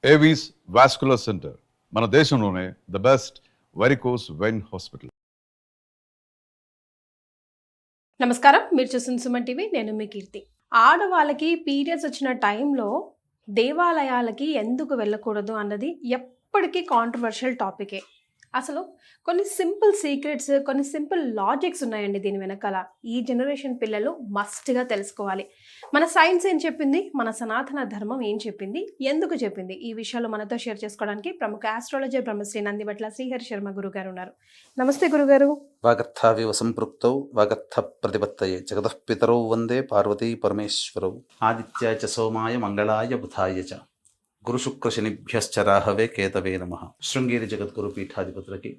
Avis vascular centre మన దేశంలోనే the best varicose vein hospital. నమస్కారం, మీరు చూస్తున్న సుమన్ టీవీ. నేను మీ కీర్తి. ఆడవాళ్ళకి పీరియడ్స్ వచ్చిన టైంలో దేవాలయాలకి ఎందుకు వెళ్ళకూడదు అన్నది ఎప్పటికీ కాంట్రవర్షియల్ టాపికే. అసలు కొన్ని సింపుల్ సీక్రెట్స్, కొన్ని సింపుల్ లాజిక్స్ ఉన్నాయండి దీని వెనకాల. ఈ జనరేషన్ పిల్లలు మస్ట్గా తెలుసుకోవాలి. మన సైన్స్ ఏం చెప్పింది, మన సనాతన ధర్మం ఏం చెప్పింది, ఎందుకు చెప్పింది, ఈ విషయాలు మనతో షేర్ చేసుకోవడానికి ప్రముఖ ఆస్ట్రాలజర్ బ్రహ్మశ్రీ నందివట్ల శ్రీహరి శర్మ గురుగారు ఉన్నారు. నమస్తే గురుగారు. వాగర్థావివ సంపృక్తౌ వాగర్థ ప్రతిపత్తయే జగతః పితరౌ వందే పార్వతీ పరమేశ్వరౌ ఆదిత్యాయ చ సోమాయ మంగళాయ బుధాయ చ గురుశుక్రశనిభ్యశ్చ రాహవే కేతవే నమః. శృంగేరి జగద్గురు పీఠాధిపతులకి,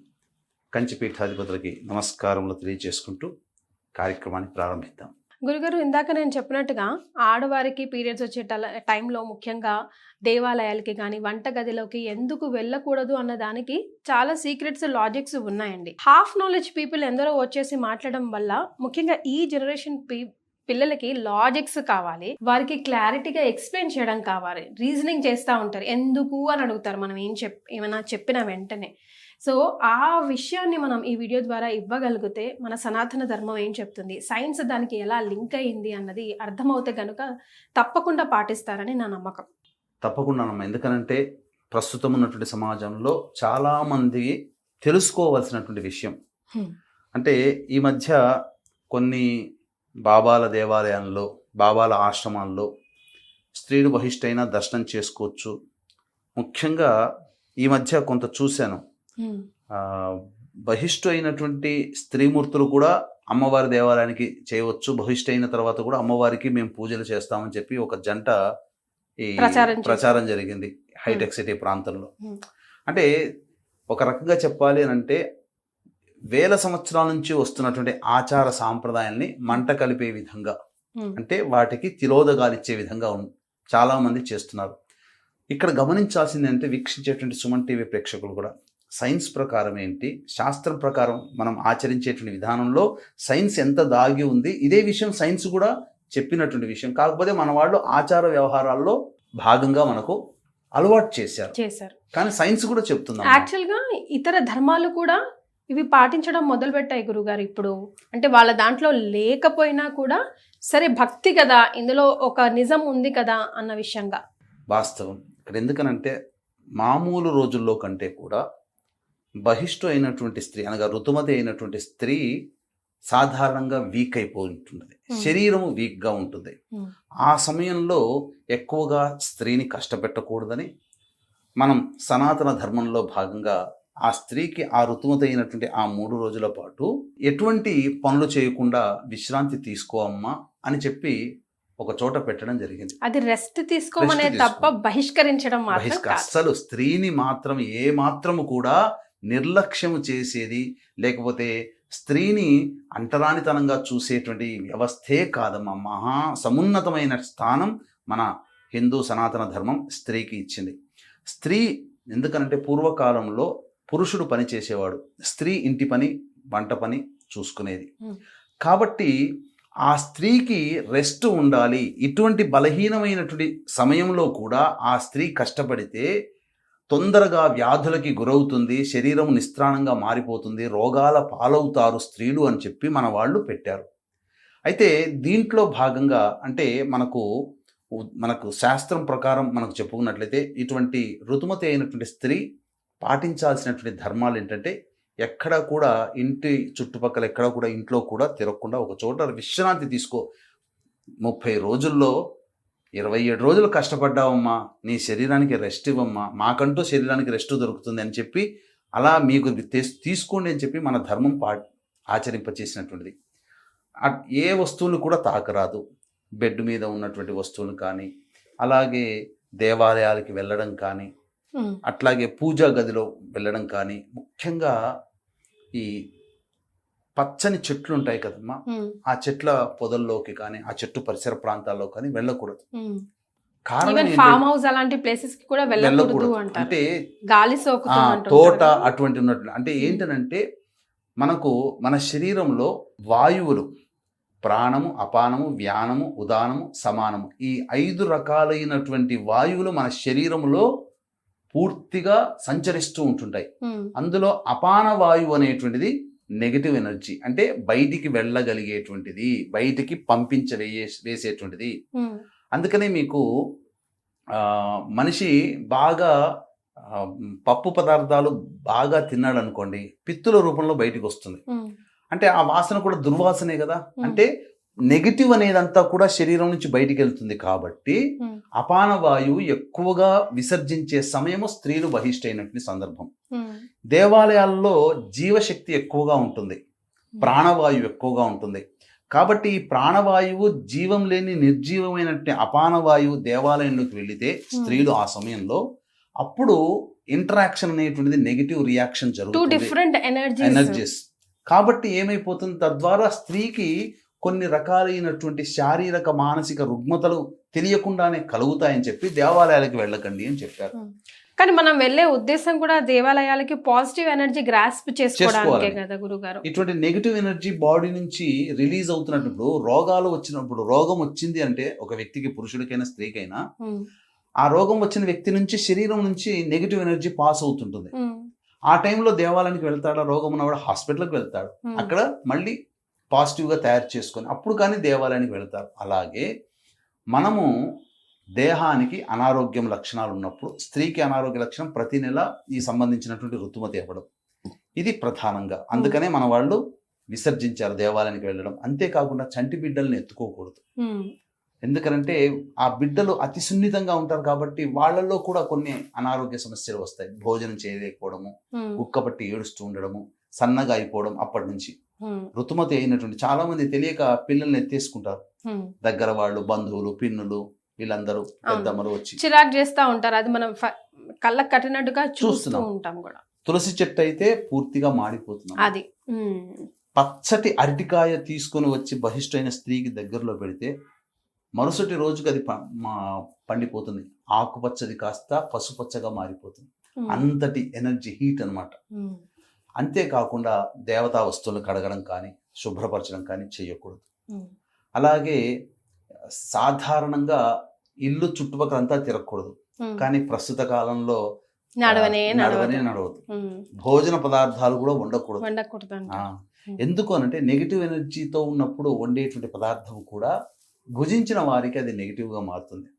కంచి పీఠాధిపతులకి నమస్కారములు తెలియజేసుకుంటూ కార్యక్రమాన్ని ప్రారంభిద్దాం. గురుగారు, ఇందాక నేను చెప్పినట్టుగా ఆడవారికి పీరియడ్స్ వచ్చే టైంలో ముఖ్యంగా దేవాలయాలకి కానీ వంటగదిలోకి ఎందుకు వెళ్ళకూడదు అన్న దానికి చాలా సీక్రెట్స్, లాజిక్స్ ఉన్నాయండి. హాఫ్ నాలెడ్జ్ పీపుల్ ఎందరో వచ్చేసి మాట్లాడడం వల్ల ముఖ్యంగా ఈ జనరేషన్ పిల్లలకి లాజిక్స్ కావాలి, వారికి క్లారిటీగా ఎక్స్ప్లెయిన్ చేయడం కావాలి. రీజనింగ్ చేస్తూ ఉంటారు, ఎందుకు అని అడుగుతారు మనం ఏమైనా చెప్పిన వెంటనే. సో ఆ విషయాన్ని మనం ఈ వీడియో ద్వారా ఇవ్వగలిగితే మన సనాతన ధర్మం ఏం చెప్తుంది, సైన్స్ దానికి ఎలా లింక్ అయింది అన్నది అర్థమవుతే కనుక తప్పకుండా పాటిస్తారని నా నమ్మకం. తప్పకుండా అమ్మా. ఎందుకనంటే ప్రస్తుతం ఉన్నటువంటి సమాజంలో చాలామంది తెలుసుకోవాల్సినటువంటి విషయం. అంటే ఈ మధ్య కొన్ని బాబాల దేవాలయాల్లో, బాబాల ఆశ్రమాల్లో స్త్రీలు బహిష్టైన దర్శనం చేసుకోవచ్చు. ముఖ్యంగా ఈ మధ్య కొంత చూశాను, బహిష్టు అయినటువంటి స్త్రీమూర్తులు కూడా అమ్మవారి దేవాలయానికి చేయవచ్చు, బహిష్టు అయిన తర్వాత కూడా అమ్మవారికి మేము పూజలు చేస్తామని చెప్పి ఒక జంట ఈ ప్రచారం జరిగింది హైటెక్ సిటీ ప్రాంతంలో. అంటే ఒక రకంగా చెప్పాలి అని అంటే వేల సంవత్సరాల నుంచి వస్తున్నటువంటి ఆచార సాంప్రదాయాల్ని మంట కలిపే విధంగా, అంటే వాటికి తిలోదగాలిచ్చే విధంగా చాలా మంది చేస్తున్నారు. ఇక్కడ గమనించాల్సింది అంటే వీక్షించేటువంటి సుమన్ టీవీ ప్రేక్షకులు కూడా సైన్స్ ప్రకారం ఏంటి, శాస్త్రం ప్రకారం మనం ఆచరించేటువంటి విధానంలో సైన్స్ ఎంత దాగి ఉంది, ఇదే విషయం సైన్స్ కూడా చెప్పినటువంటి విషయం. కాకపోతే మన వాళ్ళు ఆచార వ్యవహారాల్లో భాగంగా మనకు అలవాటు చేశారు. కానీ సైన్స్ కూడా చెప్తుంది. యాక్చువల్గా ఇతర ధర్మాలు కూడా ఇవి పాటించడం మొదలుపెట్టాయి గురుగారు ఇప్పుడు. అంటే వాళ్ళ దాంట్లో లేకపోయినా కూడా సరే భక్తి కదా, ఇందులో ఒక నిజం ఉంది కదా అన్న విషయంగా. వాస్తవం ఇక్కడ ఎందుకనంటే మామూలు రోజుల్లో కంటే కూడా బహిష్టు అయినటువంటి స్త్రీ అనగా ఋతుమతి అయినటువంటి స్త్రీ సాధారణంగా వీక్ అయిపోయి ఉంటుంది, శరీరము వీక్గా ఉంటుంది. ఆ సమయంలో ఎక్కువగా స్త్రీని కష్టపెట్టకూడదని మనం సనాతన ధర్మంలో భాగంగా ఆ స్త్రీకి ఆ ఋతుమతి అయినటువంటి ఆ 3 రోజుల పాటు ఎటువంటి పనులు చేయకుండా విశ్రాంతి తీసుకో అమ్మా అని చెప్పి ఒక చోట పెట్టడం జరిగింది. అది రెస్ట్ తీసుకోమనే తప్ప బహిష్కరించడం అస్సలు స్త్రీని మాత్రం ఏ మాత్రము కూడా నిర్లక్ష్యం చేసేది, లేకపోతే స్త్రీని అంటరానితనంగా చూసేటువంటి వ్యవస్థే కాదమ్మా. మహా సమున్నతమైన స్థానం మన హిందూ సనాతన ధర్మం స్త్రీకి ఇచ్చింది. స్త్రీ ఎందుకనంటే పూర్వకాలంలో పురుషుడు పని చేసేవాడు, స్త్రీ ఇంటి పని, వంట పని చూసుకునేది. కాబట్టి ఆ స్త్రీకి రెస్ట్ ఉండాలి. ఇటువంటి బలహీనమైనటువంటి సమయంలో కూడా ఆ స్త్రీ కష్టపడితే తొందరగా వ్యాధులకి గురవుతుంది, శరీరం నిస్త్రాణంగా మారిపోతుంది, రోగాల పాలవుతారు స్త్రీలు అని చెప్పి మన వాళ్ళు పెట్టారు. అయితే దీంట్లో భాగంగా అంటే మనకు శాస్త్రం ప్రకారం మనకు చెప్పుకున్నట్లయితే ఇటువంటి ఋతుమతి అయినటువంటి స్త్రీ పాటించాల్సినటువంటి ధర్మాలు ఏంటంటే ఎక్కడ కూడా ఇంటి చుట్టుపక్కల ఎక్కడ కూడా ఇంట్లో కూడా తిరగకుండా ఒక చోట విశ్రాంతి తీసుకో. 30 రోజుల్లో 27 రోజులు కష్టపడ్డావమ్మా, నీ శరీరానికి రెస్ట్ ఇవ్వమ్మా, మాకంటూ శరీరానికి రెస్ట్ దొరుకుతుంది అని చెప్పి అలా మీకు తీసుకోండి అని చెప్పి మన ధర్మం ఆచరింపచేసినటువంటిది. ఏ వస్తువులు కూడా తాకరాదు, బెడ్ మీద ఉన్నటువంటి వస్తువులు కానీ, అలాగే దేవాలయాలకి వెళ్ళడం కానీ, అట్లాగే పూజా గదిలో వెళ్ళడం కానీ, ముఖ్యంగా ఈ పచ్చని చెట్లు ఉంటాయి కదమ్మా, ఆ చెట్ల పొదల్లోకి కానీ, ఆ చెట్టు పరిసర ప్రాంతాల్లో కానీ వెళ్ళకూడదు. ఫామ్ హౌస్ అలాంటి ప్లేసెస్ కి కూడా వెళ్ళకూడదు. అంటే గాలి తోట అటువంటి ఉన్నట్లు. అంటే ఏంటనంటే మన శరీరంలో వాయువులు ప్రాణము, అపానము, వ్యానము, ఉదానము, సమానము, ఈ 5 రకాలైనటువంటి వాయువులు మన శరీరంలో పూర్తిగా సంచరిస్తూ ఉంటుంటాయి. ఉమ్, అందులో అపాన వాయువు అనేటువంటిది నెగటివ్ ఎనర్జీ, అంటే బయటికి వెళ్ళగలిగేటువంటిది, బయటికి వేసేటువంటిది. ఉమ్, అందుకనే మీకు మనిషి బాగా పప్పు పదార్థాలు బాగా తిన్నాడు అనుకోండి, పిత్తుల రూపంలో బయటికి వస్తుంది. ఉమ్, అంటే ఆ వాసన కూడా దుర్వాసనే కదా. ఉమ్, అంటే నెగిటివ్ అనేదంతా కూడా శరీరం నుంచి బయటికి వెళ్తుంది. కాబట్టి ఉమ్, అపాన వాయువు ఎక్కువగా విసర్జించే సమయము స్త్రీలు బహిష్టైనటువంటి సందర్భం. ఉమ్, దేవాలయాల్లో జీవశక్తి ఎక్కువగా ఉంటుంది, ప్రాణవాయువు ఎక్కువగా ఉంటుంది. కాబట్టి ఈ ప్రాణవాయువు జీవం లేని నిర్జీవమైనటువంటి అపానవాయువు దేవాలయంలోకి వెళితే స్త్రీలు ఆ సమయంలో అప్పుడు ఇంటరాక్షన్ అనేటువంటిది నెగిటివ్ రియాక్షన్ టూ జరుగుతుంది, డిఫరెంట్ ఎనర్జీస్. కాబట్టి ఏమైపోతుంది, తద్వారా స్త్రీకి కొన్ని రకాలైనటువంటి శారీరక మానసిక రుగ్మతలు తెలియకుండానే కలుగుతాయని చెప్పి దేవాలయాలకు వెళ్ళకండి అని చెప్పారు. కానీ మనం వెళ్ళే ఉద్దేశం కూడా దేవాలయాలకి పాజిటివ్ ఎనర్జీ గ్రాస్ప్ చేసుకోవడానికే కదా గురుగారు. ఇటువంటి నెగిటివ్ ఎనర్జీ బాడీ నుంచి రిలీజ్ అవుతున్నప్పుడు రోగాలు వచ్చినప్పుడు, రోగం వచ్చింది అంటే ఒక వ్యక్తికి, పురుషుడికైనా స్త్రీకైనా, ఉమ్, ఆ రోగం వచ్చిన వ్యక్తి నుంచి శరీరం నుంచి నెగిటివ్ ఎనర్జీ పాస్ అవుతుంటుంది. ఉమ్, ఆ టైంలో దేవాలయానికి వెళ్తాడు, రోగం ఉన్నవాడు హాస్పిటల్కి వెళ్తాడు, ఉమ్, అక్కడ మళ్ళీ పాజిటివ్గా తయారు చేసుకొని అప్పుడు కానీ దేవాలయానికి వెళ్తారు. అలాగే మనము దేహానికి అనారోగ్యం లక్షణాలు ఉన్నప్పుడు, స్త్రీకి అనారోగ్య లక్షణం ప్రతి నెల ఈ సంబంధించినటువంటి ఋతుమతి ఇవ్వడం, ఇది ప్రధానంగా. అందుకనే మన వాళ్ళు విసర్జించారు దేవాలయానికి వెళ్ళడం. అంతేకాకుండా చంటి బిడ్డల్ని ఎత్తుకోకూడదు. ఉమ్, ఎందుకంటే ఆ బిడ్డలు అతి సున్నితంగా ఉంటారు కాబట్టి వాళ్ళల్లో కూడా కొన్ని అనారోగ్య సమస్యలు వస్తాయి. భోజనం చేయలేకపోవడము, ఉమ్, ఉక్కబట్టి ఏడుస్తూ ఉండడము, సన్నగా అయిపోవడం. అప్పటి నుంచి ఉమ్, ఋతుమతి అయినటువంటి చాలా మంది తెలియక పిల్లల్ని ఎత్తేసుకుంటారు. ఉమ్. దగ్గర వాళ్ళు, బంధువులు, పిన్నులు, వీళ్ళందరూ పెద్దమ్మలు వచ్చి చిరాకు చేస్తా ఉంటారు. అది మనం కళ్ళకు కట్టినట్టుగా చూస్తూ చూస్తున్నాం. ఉంటాం కూడా. తులసి చెట్టు అయితే పూర్తిగా మాడిపోతుంది. అది ఉమ్, పచ్చటి అరటికాయ తీసుకొని వచ్చి బహిష్టైన స్త్రీకి దగ్గరలో పెడితే మరుసటి రోజుకి అది పండిపోతుంది. ఆకుపచ్చది కాస్త పసుపచ్చగా మారిపోతుంది. ఉమ్, అంతటి ఎనర్జీ, హీట్ అన్నమాట. ఉమ్, అంతేకాకుండా దేవతా వస్తువులు కడగడం కానీ శుభ్రపరచడం కానీ చేయకూడదు. ఉమ్, అలాగే సాధారణంగా ఇల్లు చుట్టుపక్కలంతా తిరగకూడదు. ఉమ్. కానీ ప్రస్తుత కాలంలో నడవనే నడవదు. భోజన పదార్థాలు కూడా వండకూడదు. వండకూడదు. ఎందుకు అనంటే నెగిటివ్ ఎనర్జీతో ఉన్నప్పుడు వండేటువంటి పదార్థం కూడా భుజించిన వారికి అది నెగిటివ్గా మారుతుంది.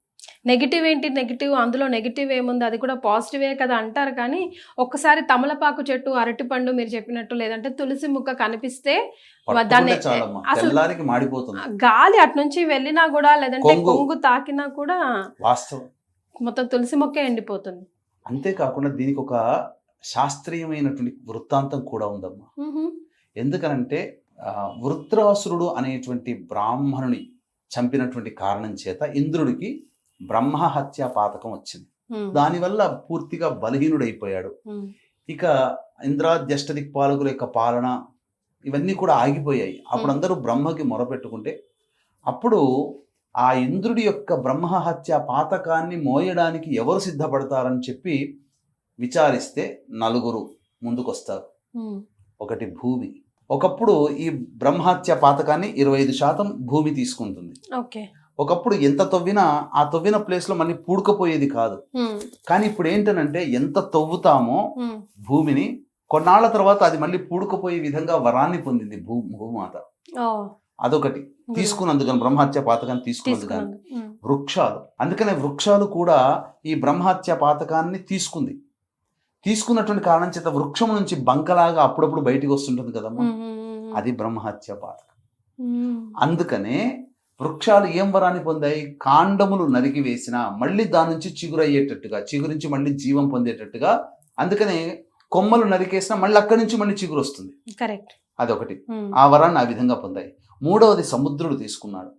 నెగిటివ్ ఏంటి, నెగిటివ్ అందులో నెగిటివ్ ఏముంది, అది కూడా పాజిటివే కదా అంటారు. కానీ ఒక్కసారి తమలపాకు చెట్టు, అరటిపండు మీరు చెప్పినట్టు, లేదంటే తులసి ముక్క కనిపిస్తే దాన్ని అసలు తెల్లారికి మాడిపోతుంది. గాలి అటు నుంచి వెళ్ళినా కూడా, లేదంటే కొంగు తాకినా కూడా వాస్తవం మొత్తం తులసి మొక్కే ఎండిపోతుంది. అంతేకాకుండా దీనికి ఒక శాస్త్రీయమైనటువంటి వృత్తాంతం కూడా ఉందమ్మా. ఎందుకనంటే వృత్రాసురుడు అనేటువంటి బ్రాహ్మణుని చంపినటువంటి కారణం చేత ఇంద్రుడికి బ్రహ్మహత్యా పాతకం వచ్చింది. దానివల్ల పూర్తిగా బలహీనుడైపోయాడు. ఇక ఇంద్రాద్యష్టదిక్పాలకుల యొక్క పాలన ఇవన్నీ కూడా ఆగిపోయాయి. అప్పుడు అందరూ బ్రహ్మకి మొరపెట్టుకుంటే అప్పుడు ఆ ఇంద్రుడి యొక్క బ్రహ్మహత్యా పాతకాన్ని మోయడానికి ఎవరు సిద్ధపడతారని చెప్పి విచారిస్తే నలుగురు ముందుకొస్తారు. ఒకటి భూమి. ఒకప్పుడు ఈ బ్రహ్మహత్య పాతకాన్ని 25% భూమి తీసుకుంటుంది. ఒకప్పుడు ఎంత తవ్వినా ఆ తవ్విన ప్లేస్ లో మళ్ళీ పూడుకపోయేది కాదు. కానీ ఇప్పుడు ఏంటనంటే ఎంత తవ్వుతామో భూమిని, కొన్నాళ్ల తర్వాత అది మళ్ళీ పూడుకుపోయే విధంగా వరాన్ని పొందింది భూమాత. అదొకటి తీసుకున్నందుకని, బ్రహ్మహత్య పాతకాన్ని తీసుకున్నందుకని. వృక్షాలు, అందుకనే వృక్షాలు కూడా ఈ బ్రహ్మహత్య పాతకాన్ని తీసుకున్నటువంటి కారణం చేత వృక్షం నుంచి బంకలాగా అప్పుడప్పుడు బయటికి వస్తుంటుంది కదమ్మా, అది బ్రహ్మహత్య పాతకం. అందుకనే వృక్షాలు ఏం వరాన్ని పొందాయి, కాండములు నరికి వేసినా మళ్ళీ దాని నుంచి చిగురు అయ్యేటట్టుగా, చిగురు నుంచి మళ్ళీ జీవం పొందేటట్టుగా. అందుకనే కొమ్మలు నరికేసినా మళ్ళీ అక్కడి నుంచి మళ్ళీ చిగురు వస్తుంది. అదొకటి, ఆ వరాన్ని ఆ విధంగా పొందాయి. మూడవది సముద్రుడు తీసుకున్నాడు.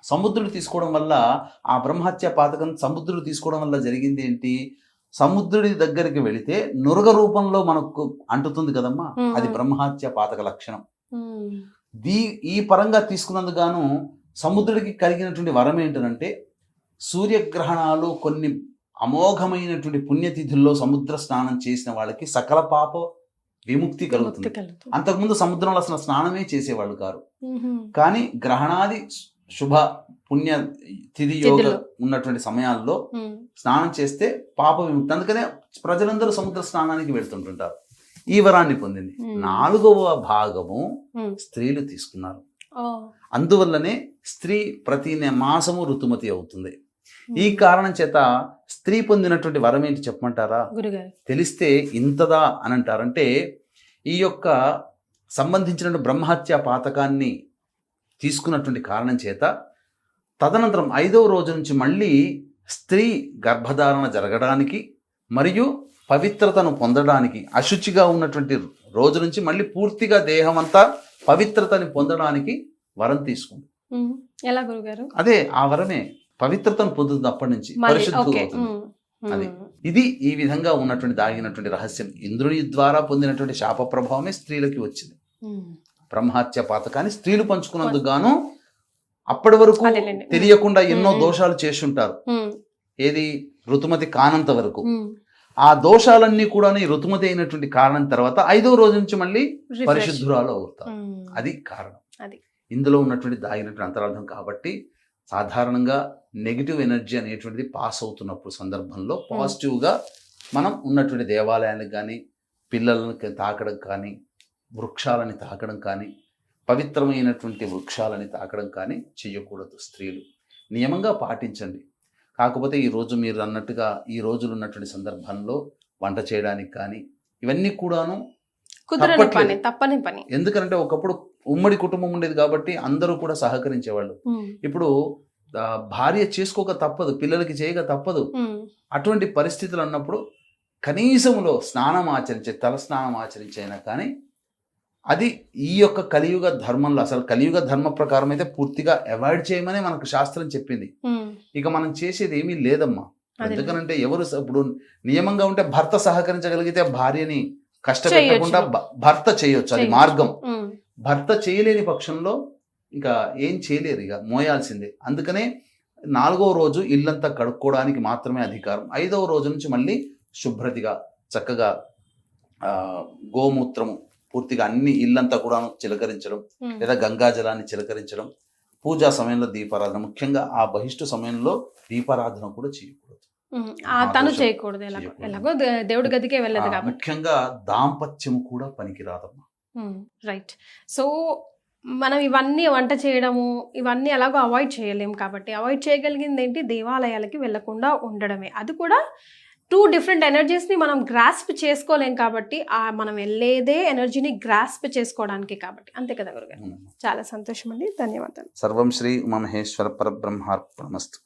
సముద్రుడు తీసుకోవడం వల్ల, ఆ బ్రహ్మహత్య పాతకం సముద్రుడు తీసుకోవడం వల్ల జరిగింది ఏంటి, సముద్రుడి దగ్గరికి వెళితే నురగ రూపంలో మనకు అంటుతుంది కదమ్మా, అది బ్రహ్మహత్య పాతక లక్షణం. ఈ పరంగా తీసుకున్నందుకు గాను సముద్రుడికి కలిగినటువంటి వరం ఏంటంటే, సూర్యగ్రహణాలు కొన్ని అమోఘమైనటువంటి పుణ్యతిథుల్లో సముద్ర స్నానం చేసిన వాళ్ళకి సకల పాప విముక్తి కలుగుతుంది. అంతకుముందు సముద్రంలో అసలు స్నానమే చేసేవాళ్ళు కారు. కానీ గ్రహణాది శుభ పుణ్య తిథి యోగ తిథిలో. ఉన్నటువంటి సమయాల్లో స్నానం చేస్తే పాప విముక్తి. అందుకనే ప్రజలందరూ సముద్ర స్నానానికి వెళ్తుంటుంటారు. ఈ వరాన్ని పొందింది. 4వ భాగము స్త్రీలు తీసుకున్నారు. అందువల్లనే స్త్రీ ప్రతి మాసము ఋతుమతి అవుతుంది. ఈ కారణం చేత స్త్రీ పొందినటువంటి వరం ఏంటి చెప్పమంటారా? గురుగారు తెలిస్తే ఇంతదా అని అంటారంటే, ఈ యొక్క సంబంధించిన బ్రహ్మహత్య పాతకాన్ని తీసుకున్నటువంటి కారణం చేత తదనంతరం 5వ రోజు నుంచి మళ్ళీ స్త్రీ గర్భధారణ జరగడానికి మరియు పవిత్రతను పొందడానికి, అశుచిగా ఉన్నటువంటి రోజు నుంచి మళ్ళీ పూర్తిగా దేహం అంతా పవిత్రతని పొందడానికి వరం తీసుకుంది. ఎలా గురుగారు? అదే ఆ వరమే పవిత్రతను పొందుతుంది. అప్పటి నుంచి పరిశుద్ధి అవుతుంది. అది ఇది ఈ విధంగా ఉన్నటువంటి దాగినటువంటి రహస్యం. ఇంద్రుని ద్వారా పొందినటువంటి శాప ప్రభావమే స్త్రీలకి వచ్చింది. బ్రహ్మహత్య పాతకాన్ని స్త్రీలు పంచుకున్నందుకు గాను అప్పటి వరకు తెలియకుండా ఎన్నో దోషాలు చేస్తుంటారు. ఏది ఋతుమతి కానంత వరకు ఆ దోషాలన్నీ కూడా ఋతుమతి అయినటువంటి కారణం తర్వాత 5వ రోజు నుంచి మళ్ళీ పరిశుద్ధురాలు అవుతారు. అది కారణం. ఇందులో ఉన్నటువంటి దాగినటువంటి అంతరార్థం. కాబట్టి సాధారణంగా నెగిటివ్ ఎనర్జీ అనేటువంటిది పాస్ అవుతున్నప్పుడు సందర్భంలో పాజిటివ్గా మనం ఉన్నటువంటి దేవాలయాలకు కానీ, పిల్లలను తాకడం కానీ, వృక్షాలని తాకడం కానీ, పవిత్రమైనటువంటి వృక్షాలని తాకడం కానీ చేయకూడదు. స్త్రీలు నియమంగా పాటించండి. కాకపోతే ఈరోజు మీరు అన్నట్టుగా ఈ రోజులు ఉన్నటువంటి సందర్భంలో వంట చేయడానికి కానీ ఇవన్నీ కూడాను తప్పని పని. ఎందుకంటే ఒకప్పుడు ఉమ్మడి కుటుంబం ఉండేది కాబట్టి అందరూ కూడా సహకరించేవాళ్ళు. ఇప్పుడు భార్య చేసుకోక తప్పదు, పిల్లలకి చేయక తప్పదు. అటువంటి పరిస్థితులు అన్నప్పుడు కనీసంలో స్నానం ఆచరించే, తల స్నానం ఆచరించైనా కానీ అది ఈ యొక్క కలియుగ ధర్మంలో, అసలు కలియుగ ధర్మ ప్రకారం అయితే పూర్తిగా అవాయిడ్ చేయమని మనకు శాస్త్రం చెప్పింది. ఇక మనం చేసేది ఏమీ లేదమ్మా. ఎందుకనంటే ఎవరు ఇప్పుడు నియమంగా ఉంటే భర్త సహకరించగలిగితే భార్యని కష్టపెట్టకుండా భర్త చేయొచ్చు, అది మార్గం. భర్త చేయలేని పక్షంలో ఇంకా ఏం చేయలేరు, ఇక మోయాల్సిందే. అందుకనే 4వ రోజు ఇల్లంతా కడుక్కోవడానికి మాత్రమే అధికారం. 5వ రోజు నుంచి మళ్ళీ శుభ్రతగా చక్కగా గోమూత్రము పూర్తిగా అన్ని ఇల్లంతా కూడా చిలకరించడం, లేదా గంగాజలాన్ని చిలకరించడం, పూజా సమయంలో దీపారాధన, ముఖ్యంగా ఆ బహిష్టు సమయంలో దీపారాధన కూడా చేయకూడదు. తను చేయకూడదు, ఎలాగో దేవుడి గదికే వెళ్ళదు కాబట్టి. ముఖ్యంగా దాంపత్యం కూడా పనికిరాదమ్మా. రైట్. సో మనం ఇవన్నీ వంట చేయడము ఇవన్నీ ఎలాగో అవాయిడ్ చేయలేము కాబట్టి అవాయిడ్ చేయగలిగింది ఏంటి? దేవాలయాలకి వెళ్ళకుండా ఉండడమే. అది కూడా 2 డిఫరెంట్ ఎనర్జీస్ని మనం గ్రాస్ప్ చేసుకోలేం కాబట్టి మనం వెళ్ళేదే ఎనర్జీని గ్రాస్ప్ చేసుకోవడానికి కాబట్టి. అంతే కదా గురుగారు? చాలా సంతోషం అండి, ధన్యవాదాలు. సర్వం శ్రీ ఉమామహేశ్వర పరబ్రహ్మార్పణమస్తు.